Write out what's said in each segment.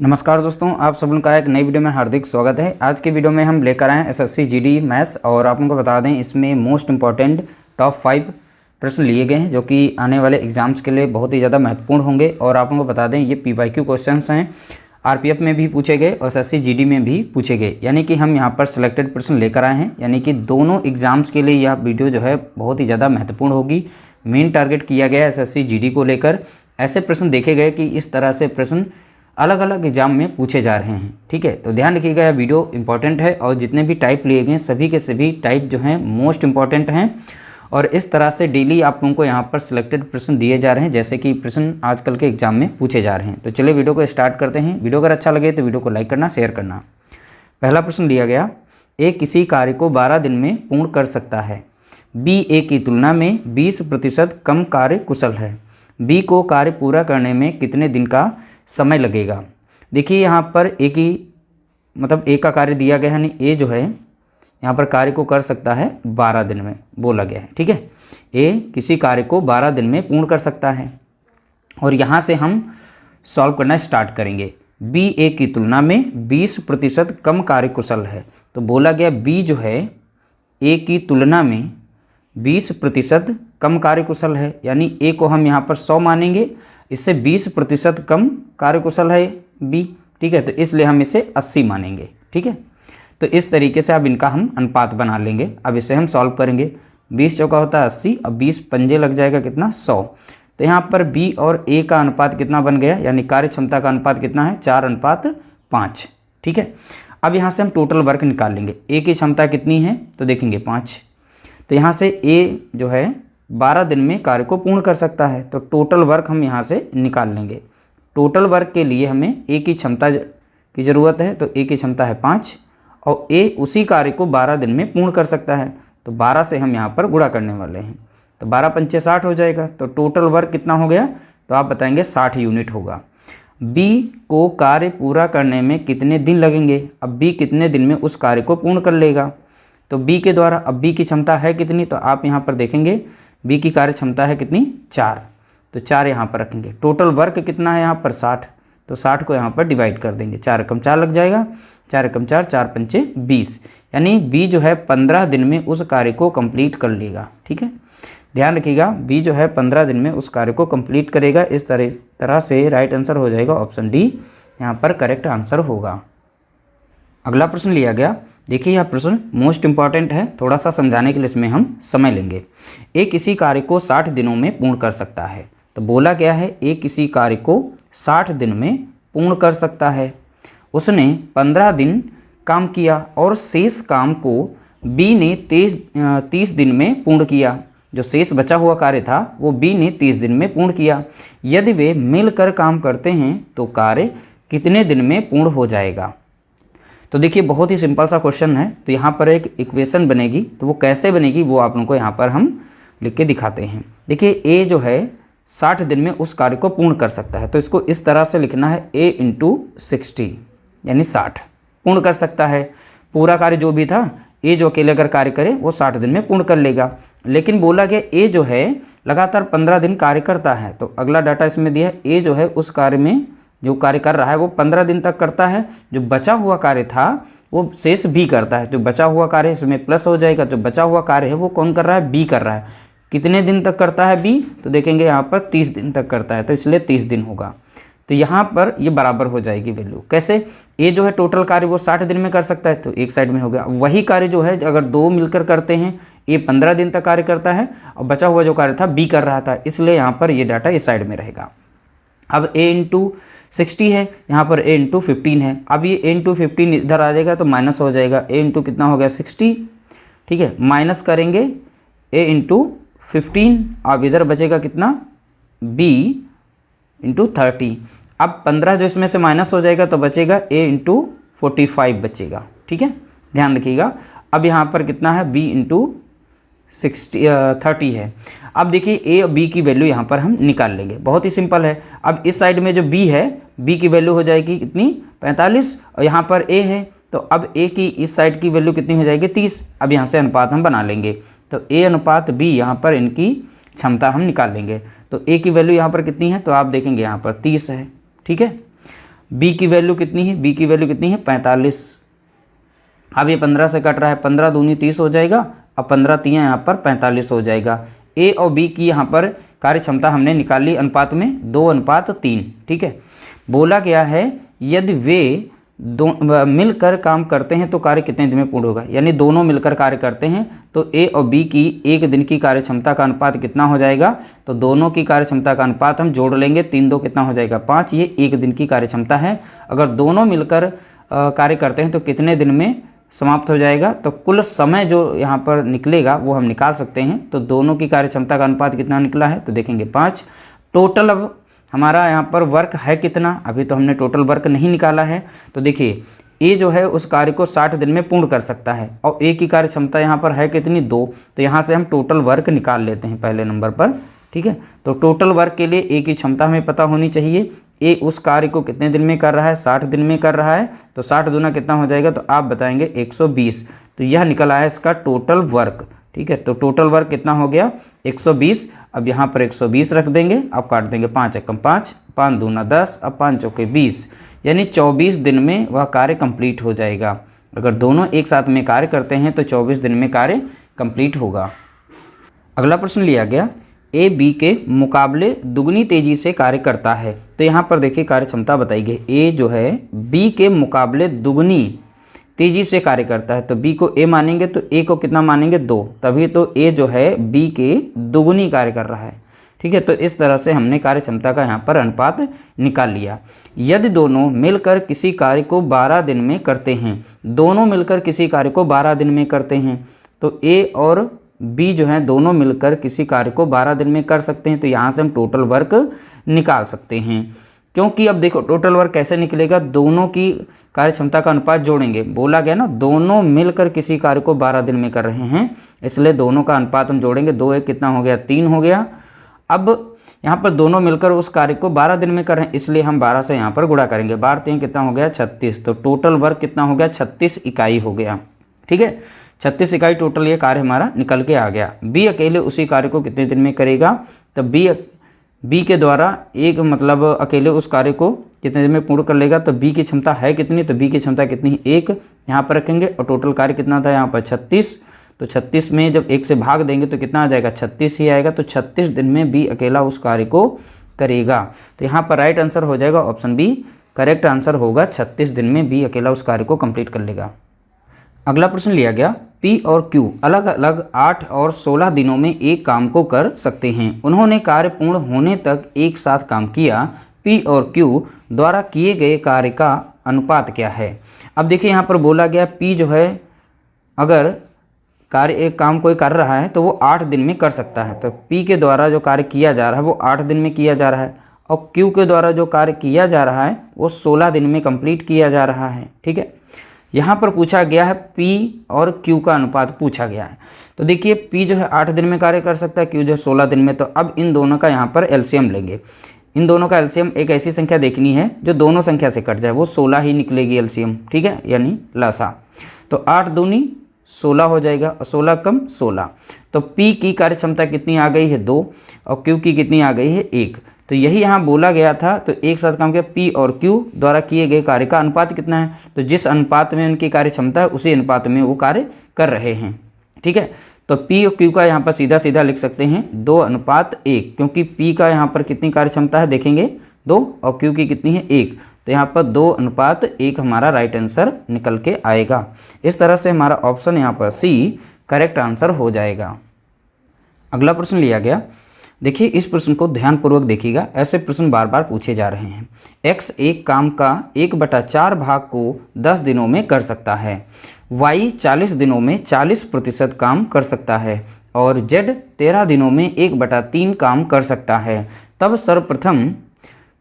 नमस्कार दोस्तों, आप सब लोगों का एक नई वीडियो में हार्दिक स्वागत है। आज के वीडियो में हम लेकर आए एसएससी जीडी मैथ्स और आप लोगों को बता दें इसमें मोस्ट इंपॉर्टेंट टॉप 5 प्रश्न लिए गए हैं जो कि आने वाले एग्जाम्स के लिए बहुत ही ज़्यादा महत्वपूर्ण होंगे। और आप लोगों को बता दें ये पीवाईक्यू क्वेश्चंस हैं, आरपीएफ में भी पूछे गए और एसएससी जीडी में भी पूछे गए, यानी कि हम यहाँ पर सिलेक्टेड प्रश्न लेकर आए हैं। यानी कि दोनों एग्जाम्स के लिए यह वीडियो जो है बहुत ही ज़्यादा महत्वपूर्ण होगी। मेन टारगेट किया गया है एसएससी जीडी को लेकर, ऐसे प्रश्न देखे गए कि इस तरह से प्रश्न अलग अलग एग्जाम में पूछे जा रहे हैं। ठीक है, तो ध्यान रखिएगा, यह वीडियो इंपॉर्टेंट है और जितने भी टाइप लिए गए सभी के सभी टाइप जो हैं मोस्ट इंपॉर्टेंट हैं। और इस तरह से डेली आप लोगों को यहाँ पर सिलेक्टेड प्रश्न दिए जा रहे हैं जैसे कि प्रश्न आजकल के एग्जाम में पूछे जा रहे हैं। तो चलिए वीडियो को स्टार्ट करते हैं। वीडियो अगर अच्छा लगे तो वीडियो को लाइक करना, शेयर करना। पहला प्रश्न लिया गया, ए किसी कार्य को 12 दिन में पूर्ण कर सकता है, बी ए की तुलना में 20% कम कार्य कुशल है, बी को कार्य पूरा करने में कितने दिन का समय लगेगा। देखिए यहाँ पर एक ही मतलब ए का कार्य दिया गया है, यानी ए जो है यहाँ पर कार्य को कर सकता है 12 दिन में बोला गया है। ठीक है, ए किसी कार्य को 12 दिन में पूर्ण कर सकता है और यहाँ से हम सॉल्व करना स्टार्ट करेंगे। बी ए की तुलना में 20% कम कार्य कुशल है, तो बोला गया बी जो है ए की तुलना में 20% कम कार्य कुशल है, यानी ए को हम यहाँ पर 100 मानेंगे, इससे 20% कम कार्यकुशल है बी। ठीक है, तो इसलिए हम इसे 80 मानेंगे। ठीक है, तो इस तरीके से अब इनका हम अनुपात बना लेंगे। अब इसे हम सॉल्व करेंगे। 20 चौका होता है 80 और 20 पंजे लग जाएगा कितना 100। तो यहाँ पर बी और ए का अनुपात कितना बन गया, यानी कार्य क्षमता का अनुपात कितना है 4:5। ठीक है, अब यहाँ से हम टोटल वर्क निकाल लेंगे। ए की क्षमता कितनी है तो देखेंगे 5, तो यहाँ से ए जो है 12 दिन में कार्य को पूर्ण कर सकता है, तो टोटल वर्क हम यहाँ से निकाल लेंगे। टोटल वर्क के लिए हमें ए की क्षमता की ज़रूरत है, तो ए की क्षमता है 5 और ए उसी कार्य को 12 दिन में पूर्ण कर सकता है, तो 12 से हम यहाँ पर गुणा करने वाले हैं, तो 12 पंचे 60 हो जाएगा। तो टोटल वर्क कितना हो गया तो आप बताएंगे 60 यूनिट होगा। बी को कार्य पूरा करने में कितने दिन लगेंगे, अब बी कितने दिन में उस कार्य को पूर्ण कर लेगा, तो बी के द्वारा अब बी की क्षमता है कितनी, तो आप यहाँ पर देखेंगे बी की कार्य क्षमता है कितनी 4, तो 4 यहाँ पर रखेंगे। टोटल वर्क कितना है यहाँ पर 60, तो 60 को यहाँ पर डिवाइड कर देंगे, 4 एकम 4 लग जाएगा, 4 एकम 4, 4 पंचे 20, यानी बी जो है 15 दिन में उस कार्य को कंप्लीट कर लेगा। ठीक है, ध्यान रखिएगा, बी जो है 15 दिन में उस कार्य को कंप्लीट करेगा। इस तरह से राइट आंसर हो जाएगा ऑप्शन डी, यहाँ पर करेक्ट आंसर होगा। अगला प्रश्न लिया गया, देखिए यह प्रश्न मोस्ट इंपॉर्टेंट है, थोड़ा सा समझाने के लिए इसमें हम समय लेंगे। ए किसी कार्य को 60 दिनों में पूर्ण कर सकता है, तो बोला गया है ए किसी कार्य को 60 दिन में पूर्ण कर सकता है। उसने 15 दिन काम किया और शेष काम को बी ने 30 दिन में पूर्ण किया। जो शेष बचा हुआ कार्य था वो बी ने 30 दिन में पूर्ण किया। यदि वे मिलकर काम करते हैं तो कार्य कितने दिन में पूर्ण हो जाएगा। तो देखिए बहुत ही सिंपल सा क्वेश्चन है, तो यहाँ पर एक इक्वेशन बनेगी, तो वो कैसे बनेगी वो आप लोगों को यहाँ पर हम लिख के दिखाते हैं। देखिए ए जो है 60 दिन में उस कार्य को पूर्ण कर सकता है, तो इसको इस तरह से लिखना है a × 60, यानी 60 पूर्ण कर सकता है। पूरा कार्य जो भी था ए जो अकेले अगर कार्य करे वो 60 दिन में पूर्ण कर लेगा, लेकिन बोला गया ए जो है लगातार 15 दिन कार्य करता है, तो अगला डाटा इसमें दिया है ए जो है उस कार्य में जो कार्य कर रहा है वो 15 दिन तक करता है। जो बचा हुआ कार्य था वो शेष बी करता है, जो बचा हुआ कार्य इसमें प्लस हो जाएगा, जो बचा हुआ कार्य है वो कौन कर रहा है बी कर रहा है। कितने दिन तक करता है बी, तो देखेंगे यहाँ पर 30 दिन तक करता है, तो इसलिए 30 दिन होगा। तो यहाँ पर ये बराबर हो जाएगी वैल्यू। कैसे, ए जो है टोटल कार्य वो 60 दिन में कर सकता है, तो एक साइड में हो गया। वही कार्य जो है अगर दो मिलकर करते हैं, ए 15 दिन तक कार्य करता है और बचा हुआ जो कार्य था बी कर रहा था, इसलिए यहाँ पर ये डाटा इस साइड में रहेगा। अब a × 60 है, यहाँ पर a × 15 है। अब ये a × 15 इधर आ जाएगा तो माइनस हो जाएगा, a × कितना हो गया 60। ठीक है, माइनस करेंगे a × 15, अब इधर बचेगा कितना b × 30। अब 15 जो इसमें से माइनस हो जाएगा तो बचेगा a × 45 बचेगा। ठीक है, ध्यान रखिएगा। अब यहाँ पर कितना है b × 30 है। अब देखिए ए और बी की वैल्यू यहाँ पर हम निकाल लेंगे, बहुत ही सिंपल है। अब इस साइड में जो बी है बी की वैल्यू हो जाएगी कितनी 45 और यहाँ पर ए है, तो अब ए की इस साइड की वैल्यू कितनी हो जाएगी 30। अब यहाँ से अनुपात हम बना लेंगे, तो ए अनुपात बी यहाँ पर इनकी क्षमता हम निकाल लेंगे। तो ए की वैल्यू यहाँ पर कितनी है, तो आप देखेंगे यहाँ पर 30 है। ठीक है, बी की वैल्यू कितनी है, बी की वैल्यू कितनी है 45। अब ये 15 से कट रहा है, 15 दूनी 30 हो जाएगा, अब 15 तियाँ यहाँ पर 45 हो जाएगा। ए और बी की यहाँ पर कार्य क्षमता हमने निकाली अनुपात में 2:3। ठीक है, बोला गया है यदि वे मिलकर काम करते हैं तो कार्य कितने दिन में पूर्ण होगा, यानी दोनों मिलकर कार्य करते हैं तो ए और बी की एक दिन की कार्य क्षमता का अनुपात कितना हो जाएगा, तो दोनों की कार्य क्षमता का अनुपात हम जोड़ लेंगे, 3 2 कितना हो जाएगा 5, ये एक दिन की कार्य क्षमता है। अगर दोनों मिलकर कार्य करते हैं तो कितने दिन में समाप्त हो जाएगा, तो कुल समय जो यहाँ पर निकलेगा वो हम निकाल सकते हैं। तो दोनों की कार्य क्षमता का अनुपात कितना निकला है, तो देखेंगे 5। टोटल अब हमारा यहाँ पर वर्क है कितना, अभी तो हमने टोटल वर्क नहीं निकाला है। तो देखिए ए जो है उस कार्य को 60 दिन में पूर्ण कर सकता है और ए की कार्य क्षमता यहाँ पर है कितनी 2, तो यहाँ से हम टोटल वर्क निकाल लेते हैं पहले नंबर पर। ठीक है, तो टोटल वर्क के लिए ए की क्षमता हमें पता होनी चाहिए। ए उस कार्य को कितने दिन में कर रहा है, 60 दिन में कर रहा है, तो 60 दूना कितना हो जाएगा, तो आप बताएंगे 120। तो यह निकल आया इसका टोटल वर्क। ठीक है, तो टोटल वर्क कितना हो गया 120। अब यहाँ पर 120 रख देंगे, अब काट देंगे 5 एकम 5, 5 दूना 10, अब 5 चौके 20, यानी 24 दिन में वह कार्य कंप्लीट हो जाएगा। अगर दोनों एक साथ में कार्य करते हैं तो 24 दिन में कार्य कंप्लीट होगा। अगला प्रश्न लिया गया, ए बी के मुकाबले दुगनी तेजी से कार्य करता है। तो यहाँ पर देखिए कार्य क्षमता बताई गई, ए जो है बी के मुकाबले दुगनी तेजी से कार्य करता है, तो बी को ए मानेंगे तो ए को कितना मानेंगे 2, तभी तो ए जो है बी के दुगनी कार्य कर रहा है। ठीक है, तो इस तरह से हमने कार्य क्षमता का यहाँ पर अनुपात निकाल लिया। यदि दोनों मिलकर किसी कार्य को 12 दिन में करते हैं, दोनों मिलकर किसी कार्य को 12 दिन में करते हैं, तो ए और बी जो है दोनों मिलकर किसी कार्य को 12 दिन में कर सकते हैं, तो यहाँ से हम टोटल वर्क निकाल सकते हैं। क्योंकि अब देखो टोटल वर्क कैसे निकलेगा, दोनों की कार्य क्षमता का अनुपात जोड़ेंगे। बोला गया ना दोनों मिलकर किसी कार्य को 12 दिन में कर रहे हैं, इसलिए दोनों का अनुपात हम जोड़ेंगे। 2 1 कितना हो गया 3 हो गया। अब यहाँ पर दोनों मिलकर उस कार्य को 12 दिन में कर रहे हैं, इसलिए हम 12 से यहाँ पर गुणा करेंगे। 12 3 कितना हो गया 36, तो टोटल वर्क कितना हो गया 36 इकाई हो गया। ठीक है, 36 इकाई टोटल ये कार्य हमारा निकल के आ गया। बी अकेले उसी कार्य को कितने दिन में करेगा, तो बी के द्वारा एक मतलब अकेले उस कार्य को कितने दिन में पूर्ण कर लेगा। तो बी की क्षमता है कितनी, तो बी की क्षमता कितनी है 1 यहाँ पर रखेंगे, और टोटल कार्य कितना था यहाँ पर 36। तो 36 में जब 1 से भाग देंगे तो कितना आ जाएगा 36 ही आएगा। तो 36 दिन में बी अकेला उस कार्य को करेगा। तो यहाँ पर राइट आंसर हो जाएगा ऑप्शन बी, करेक्ट आंसर होगा 36 दिन में बी अकेला उस कार्य को कंप्लीट कर लेगा। अगला प्रश्न लिया गया, P और Q अलग अलग 8 और 16 दिनों में एक काम को कर सकते हैं। उन्होंने कार्य पूर्ण होने तक एक साथ काम किया। P और Q द्वारा किए गए कार्य का अनुपात क्या है। अब देखिए यहाँ पर बोला गया P जो है अगर कार्य एक काम कोई कर रहा है तो वो 8 दिन में कर सकता है। तो P के द्वारा जो कार्य किया जा रहा है वो 8 दिन में किया जा रहा है, और Q के द्वारा जो कार्य किया जा रहा है वो 16 दिन में कंप्लीट किया जा रहा है। ठीक है, यहाँ पर पूछा गया है P और Q का अनुपात पूछा गया है। तो देखिए P जो है 8 दिन में कार्य कर सकता है, Q जो है 16 दिन में। तो अब इन दोनों का यहाँ पर एलसीएम लेंगे। इन दोनों का एलसीएम एक ऐसी संख्या देखनी है जो दोनों संख्या से कट जाए, वो 16 ही निकलेगी एलसीएम। ठीक है, यानी लसा। तो 8 दूनी 16 हो जाएगा, और 16 कम 16। तो P की कार्य क्षमता कितनी आ गई है 2, और Q की कितनी आ गई है 1। तो यही यहाँ बोला गया था। तो एक साथ काम किया, P और Q द्वारा किए गए कार्य का अनुपात कितना है, तो जिस अनुपात में उनकी कार्य क्षमता है उसी अनुपात में वो कार्य कर रहे हैं। ठीक है, तो P और Q का यहाँ पर सीधा सीधा लिख सकते हैं 2:1, क्योंकि P का यहाँ पर कितनी कार्य क्षमता है देखेंगे 2, और Q की कितनी है 1। तो यहाँ पर 2:1 हमारा राइट आंसर निकल के आएगा। इस तरह से हमारा ऑप्शन यहाँ पर सी करेक्ट आंसर हो जाएगा। अगला प्रश्न लिया गया, देखिए इस प्रश्न को ध्यानपूर्वक देखिएगा, ऐसे प्रश्न बार बार पूछे जा रहे हैं। x एक काम का 1/4 भाग को 10 दिनों में कर सकता है, y 40 दिनों में 40% काम कर सकता है, और z 13 दिनों में 1/3 काम कर सकता है। तब सर्वप्रथम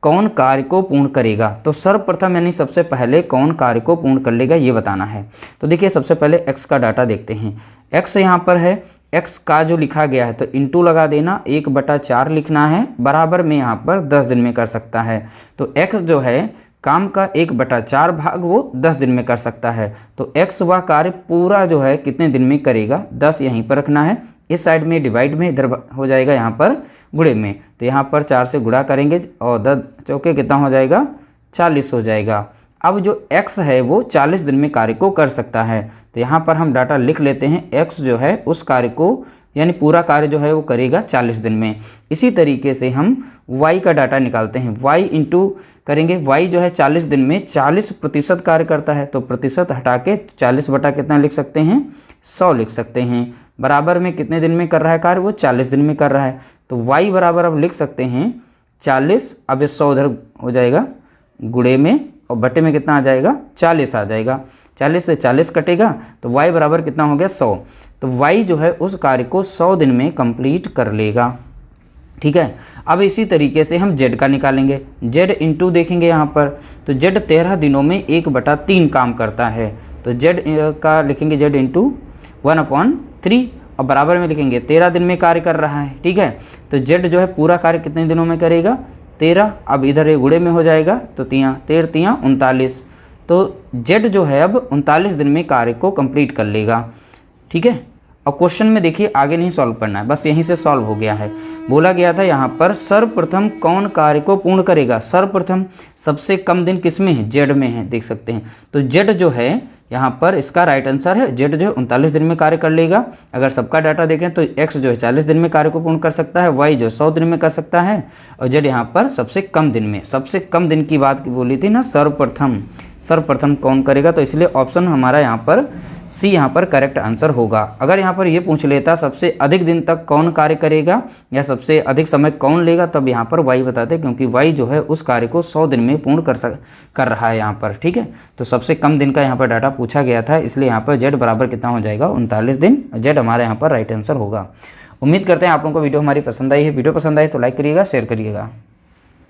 कौन कार्य को पूर्ण करेगा। तो सर्वप्रथम यानी सबसे पहले कौन कार्य को पूर्ण कर लेगा ये बताना है। तो देखिए सबसे पहले x का डाटा देखते हैं। x यहाँ पर है, x का जो लिखा गया है तो इंटू लगा देना, 1/4 लिखना है, बराबर में यहाँ पर 10 दिन में कर सकता है। तो x जो है काम का 1/4 भाग वो 10 दिन में कर सकता है। तो x वह कार्य पूरा जो है कितने दिन में करेगा, 10 यहीं पर रखना है, इस साइड में डिवाइड में, इधर हो जाएगा यहाँ पर गुणे में। तो यहाँ पर 4 से गुणा करेंगे, और 10 चौके कितना हो जाएगा 40 हो जाएगा। अब जो x है वो 40 दिन में कार्य को कर सकता है, तो यहाँ पर हम डाटा लिख लेते हैं। x जो है उस कार्य को यानी पूरा कार्य जो है वो करेगा 40 दिन में। इसी तरीके से हम y का डाटा निकालते हैं। y इंटू करेंगे, y जो है 40 दिन में 40% कार्य करता है, तो प्रतिशत हटा के 40 बटा कितना लिख सकते हैं, 100 लिख सकते हैं। बराबर में कितने दिन में कर रहा है कार्य, वो 40 दिन में कर रहा है, तो y बराबर अब लिख सकते हैं 40, अब ये 100 उधर हो जाएगा गुणे में, और बटे में कितना आ जाएगा, 40 आ जाएगा। 40 से 40 कटेगा तो y बराबर कितना हो गया, 100। तो y जो है उस कार्य को 100 दिन में कंप्लीट कर लेगा। ठीक है, अब इसी तरीके से हम z का निकालेंगे। z इंटू देखेंगे यहाँ पर, तो z 13 दिनों में 1/3 काम करता है, तो z का लिखेंगे z इंटू 1/3 और बराबर में लिखेंगे 13 दिन में कार्य कर रहा है। ठीक है, तो z जो है पूरा कार्य कितने दिनों में करेगा, 13। अब इधर ये गुणे में हो जाएगा, तो 13 39, तो z जो है अब 39 दिन में कार्य को कंप्लीट कर लेगा। ठीक है, और क्वेश्चन में देखिए आगे नहीं सॉल्व करना है, बस यहीं से सॉल्व हो गया है। बोला गया था यहाँ पर सर्वप्रथम कौन कार्य को पूर्ण करेगा। सर्वप्रथम सबसे कम दिन किस में है, जेड में है, देख सकते हैं। तो जेड जो है यहाँ पर इसका राइट आंसर है, जेड जो है 39 दिन में कार्य कर लेगा। अगर सबका डाटा देखें तो एक्स जो है 40 दिन में कार्य को पूर्ण कर सकता है, वाई जो 100 दिन में कर सकता है, और जेड यहाँ पर सबसे कम दिन में। सबसे कम दिन की बात बोली थी ना, सर्वप्रथम कौन करेगा, तो इसलिए ऑप्शन हमारा यहाँ पर सी यहाँ पर करेक्ट आंसर होगा। अगर यहाँ पर ये पूछ लेता सबसे अधिक दिन तक कौन कार्य करेगा या सबसे अधिक समय कौन लेगा, तब यहाँ पर वाई बताते, क्योंकि वाई जो है उस कार्य को 100 दिन में पूर्ण कर रहा है यहाँ पर। ठीक है, तो सबसे कम दिन का यहाँ पर डाटा पूछा गया था, इसलिए यहाँ पर जेड बराबर कितना हो जाएगा, 39 दिन। जेड हमारे यहाँ पर राइट आंसर होगा। उम्मीद करते हैं आप लोगों को वीडियो हमारी पसंद आई है। वीडियो पसंद आई तो लाइक करिएगा, शेयर करिएगा।